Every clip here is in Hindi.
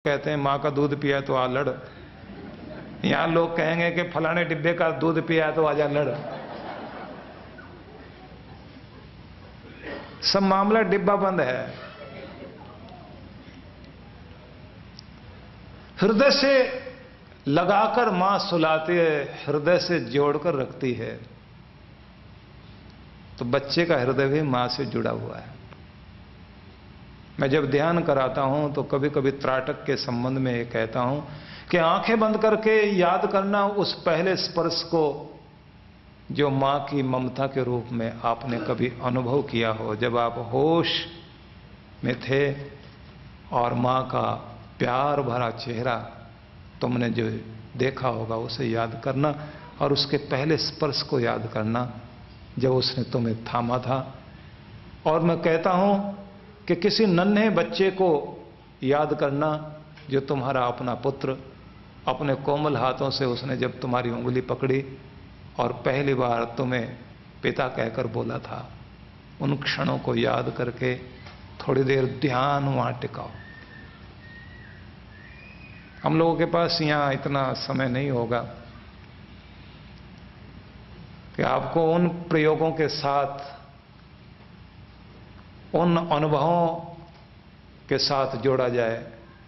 कहते हैं माँ का दूध पिया तो आ लड़। यहां लोग कहेंगे कि फलाने डिब्बे का दूध पिया तो आजा लड़। सब मामला डिब्बा बंद है। हृदय से लगाकर मां सुलाती है, हृदय से जोड़कर रखती है। तो बच्चे का हृदय भी मां से जुड़ा हुआ है। मैं जब ध्यान कराता हूं तो कभी कभी त्राटक के संबंध में ये कहता हूं कि आंखें बंद करके याद करना उस पहले स्पर्श को जो मां की ममता के रूप में आपने कभी अनुभव किया हो, जब आप होश में थे और मां का प्यार भरा चेहरा तुमने जो देखा होगा उसे याद करना, और उसके पहले स्पर्श को याद करना जब उसने तुम्हें थामा था। और मैं कहता हूं कि किसी नन्हे बच्चे को याद करना जो तुम्हारा अपना पुत्र, अपने कोमल हाथों से उसने जब तुम्हारी उंगली पकड़ी और पहली बार तुम्हें पिता कहकर बोला था, उन क्षणों को याद करके थोड़ी देर ध्यान वहां टिकाओ। हम लोगों के पास यहां इतना समय नहीं होगा कि आपको उन प्रयोगों के साथ, उन अनुभवों के साथ जोड़ा जाए,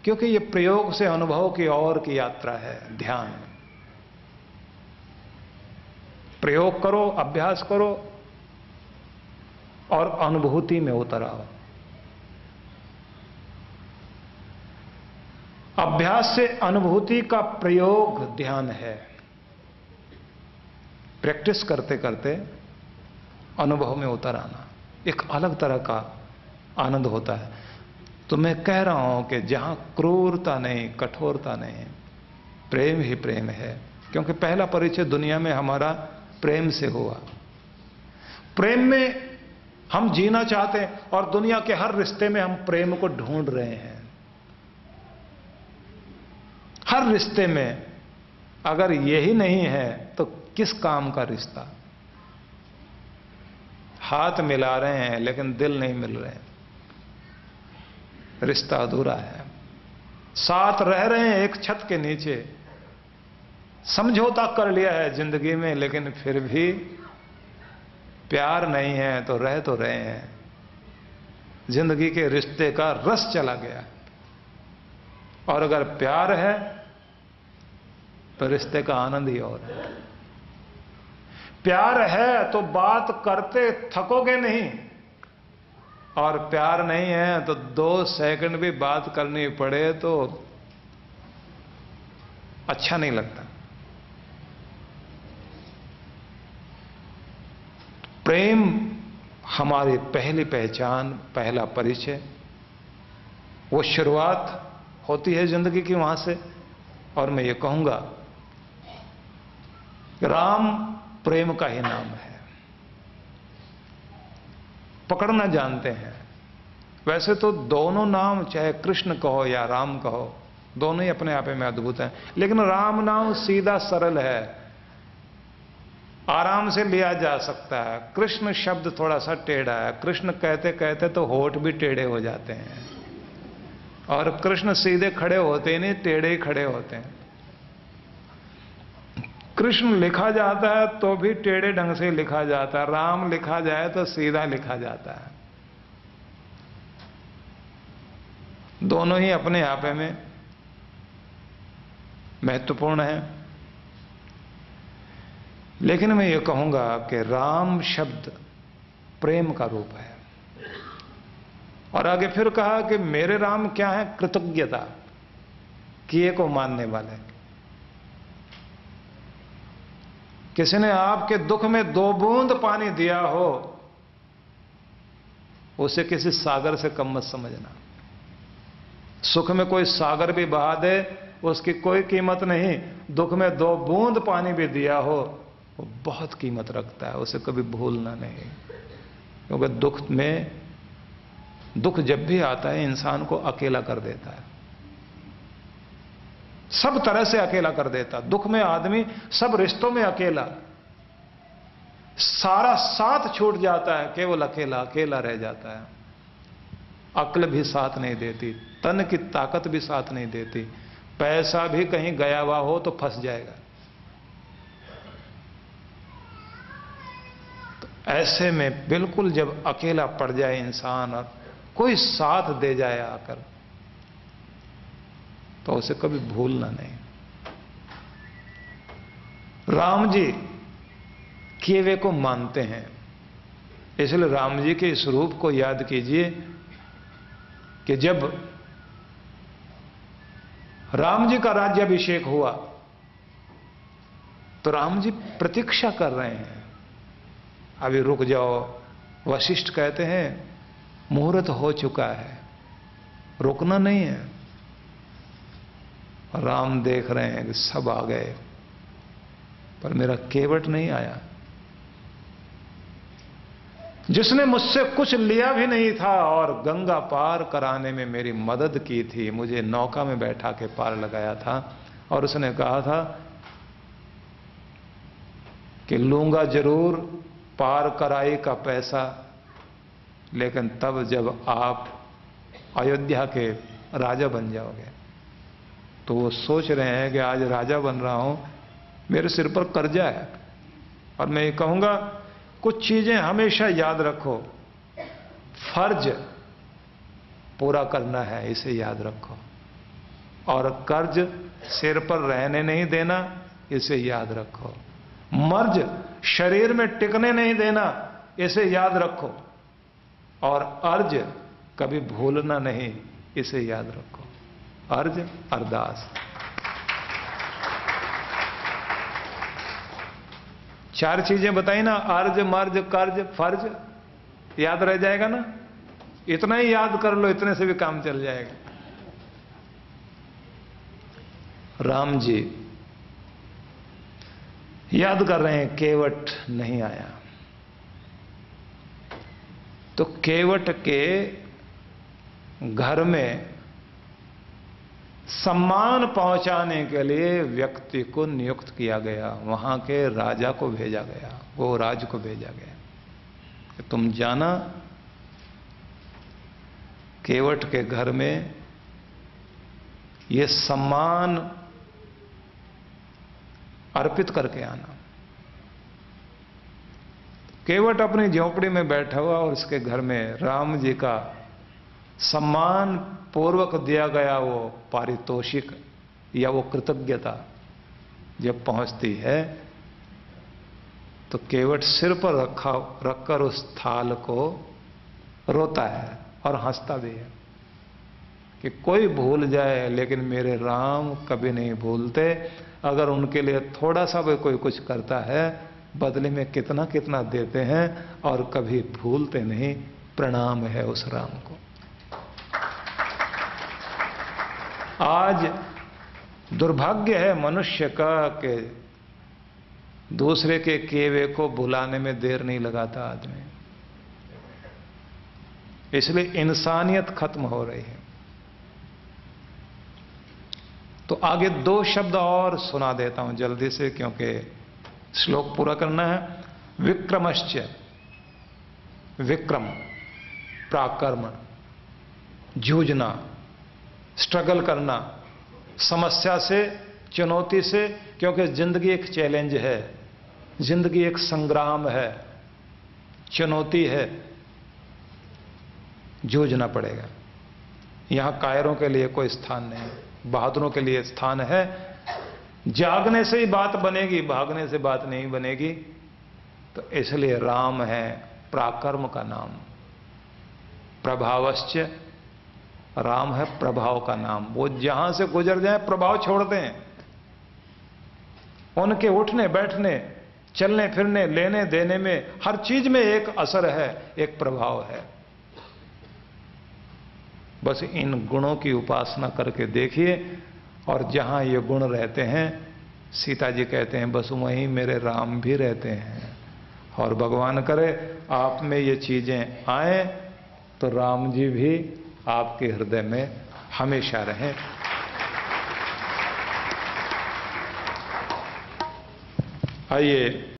क्योंकि ये प्रयोग से अनुभव की ओर की यात्रा है। ध्यान, प्रयोग करो, अभ्यास करो और अनुभूति में उतर आओ। अभ्यास से अनुभूति का प्रयोग ध्यान है। प्रैक्टिस करते करते अनुभव में उतर आना एक अलग तरह का आनंद होता है। तो मैं कह रहा हूं कि जहां क्रूरता नहीं, कठोरता नहीं, प्रेम ही प्रेम है। क्योंकि पहला परिचय दुनिया में हमारा प्रेम से हुआ। प्रेम में हम जीना चाहते हैं और दुनिया के हर रिश्ते में हम प्रेम को ढूंढ रहे हैं। हर रिश्ते में अगर यही नहीं है तो किस काम का रिश्ता? हाथ मिला रहे हैं लेकिन दिल नहीं मिल रहे हैं, रिश्ता अधूरा है। साथ रह रहे हैं एक छत के नीचे, समझौता कर लिया है जिंदगी में, लेकिन फिर भी प्यार नहीं है तो रहे हैं। जिंदगी के रिश्ते का रस चला गया। और अगर प्यार है तो रिश्ते का आनंद ही और है। प्यार है तो बात करते थकोगे नहीं, और प्यार नहीं है तो 2 सेकंड भी बात करनी पड़े तो अच्छा नहीं लगता। प्रेम हमारी पहली पहचान, पहला परिचय, वो शुरुआत होती है जिंदगी की वहां से। और मैं ये कहूंगा, राम प्रेम का ही नाम है। पकड़ना जानते हैं। वैसे तो दोनों नाम, चाहे कृष्ण कहो या राम कहो, दोनों ही अपने आप में अद्भुत हैं, लेकिन राम नाम सीधा सरल है, आराम से लिया जा सकता है। कृष्ण शब्द थोड़ा सा टेढ़ा है, कृष्ण कहते कहते तो होठ भी टेढ़े हो जाते हैं। और कृष्ण सीधे खड़े होते नहीं, टेढ़े ही खड़े होते हैं। कृष्ण लिखा जाता है तो भी टेढ़े ढंग से लिखा जाता है, राम लिखा जाए तो सीधा लिखा जाता है। दोनों ही अपने आप में महत्वपूर्ण है। लेकिन मैं ये कहूंगा कि राम शब्द प्रेम का रूप है। और आगे फिर कहा कि मेरे राम क्या है? कृतज्ञता, किए को मानने वाले। किसी ने आपके दुख में 2 बूंद पानी दिया हो, उसे किसी सागर से कम मत समझना। सुख में कोई सागर भी बहा दे, उसकी कोई कीमत नहीं। दुख में 2 बूंद पानी भी दिया हो, वो बहुत कीमत रखता है, उसे कभी भूलना नहीं। क्योंकि दुख जब भी आता है इंसान को अकेला कर देता है, सब तरह से अकेला कर देता। दुख में आदमी सब रिश्तों में अकेला, सारा साथ छूट जाता है, केवल अकेला अकेला रह जाता है। अक्ल भी साथ नहीं देती। तन की ताकत भी साथ नहीं देती। पैसा भी कहीं गया हुआ हो तो फंस जाएगा। तो ऐसे में बिल्कुल जब अकेला पड़ जाए इंसान और कोई साथ दे जाए आकर, तो उसे कभी भूलना नहीं। राम जी केवे को मानते हैं, इसलिए राम जी के इस रूप को याद कीजिए कि जब राम जी का राज्याभिषेक हुआ तो राम जी प्रतीक्षा कर रहे हैं, अभी रुक जाओ। वशिष्ठ कहते हैं मुहूर्त हो चुका है, रुकना नहीं है। राम देख रहे हैं कि सब आ गए पर मेरा केवट नहीं आया, जिसने मुझसे कुछ लिया भी नहीं था और गंगा पार कराने में मेरी मदद की थी, मुझे नौका में बैठा के पार लगाया था। और उसने कहा था कि लूंगा जरूर पार कराई का पैसा, लेकिन तब जब आप अयोध्या के राजा बन जाओगे। तो वो सोच रहे हैं कि आज राजा बन रहा हूं, मेरे सिर पर कर्जा है। और मैं ये कहूंगा कुछ चीजें हमेशा याद रखो, फर्ज पूरा करना है, इसे याद रखो। और कर्ज सिर पर रहने नहीं देना, इसे याद रखो। मर्ज शरीर में टिकने नहीं देना, इसे याद रखो। और अर्ज कभी भूलना नहीं, इसे याद रखो। अर्ज अरदास, चार चीजें बताई ना, अर्ज मर्ज कर्ज फर्ज, याद रह जाएगा ना। इतना ही याद कर लो, इतने से भी काम चल जाएगा। राम जी याद कर रहे हैं केवट नहीं आया, तो केवट के घर में सम्मान पहुंचाने के लिए व्यक्ति को नियुक्त किया गया, वहां के राजा को भेजा गया, वो राज को भेजा गया कि तुम जाना केवट के घर में ये सम्मान अर्पित करके आना। केवट अपनी झोपड़ी में बैठा हुआ और उसके घर में राम जी का सम्मान पूर्वक दिया गया वो पारितोषिक या वो कृतज्ञता जब पहुंचती है, तो केवट सिर पर रखकर उस थाल को रोता है और हंसता भी है कि कोई भूल जाए लेकिन मेरे राम कभी नहीं भूलते। अगर उनके लिए थोड़ा सा भी कोई कुछ करता है, बदले में कितना कितना देते हैं और कभी भूलते नहीं। प्रणाम है उस राम को। आज दुर्भाग्य है मनुष्य का कि दूसरे के केवे को बुलाने में देर नहीं लगाता आदमी, इसलिए इंसानियत खत्म हो रही है। तो आगे दो शब्द और सुना देता हूं जल्दी से, क्योंकि श्लोक पूरा करना है। विक्रमश्च, विक्रम प्राकर्म, जूझना, स्ट्रगल करना समस्या से, चुनौती से, क्योंकि जिंदगी एक चैलेंज है, जिंदगी एक संग्राम है, चुनौती है, जूझना पड़ेगा। यहां कायरों के लिए कोई स्थान नहीं, बहादुरों के लिए स्थान है। जागने से ही बात बनेगी, भागने से बात नहीं बनेगी। तो इसलिए राम है पराक्रम का नाम, प्रभावश्च, राम है प्रभाव का नाम। वो जहां से गुजर जाए प्रभाव छोड़ते हैं। उनके उठने बैठने, चलने फिरने, लेने देने में, हर चीज में एक असर है, एक प्रभाव है। बस इन गुणों की उपासना करके देखिए, और जहां ये गुण रहते हैं, सीता जी कहते हैं बस वहीं मेरे राम भी रहते हैं। और भगवान करे आप में ये चीजें आए तो राम जी भी आपके हृदय में हमेशा रहें। आइए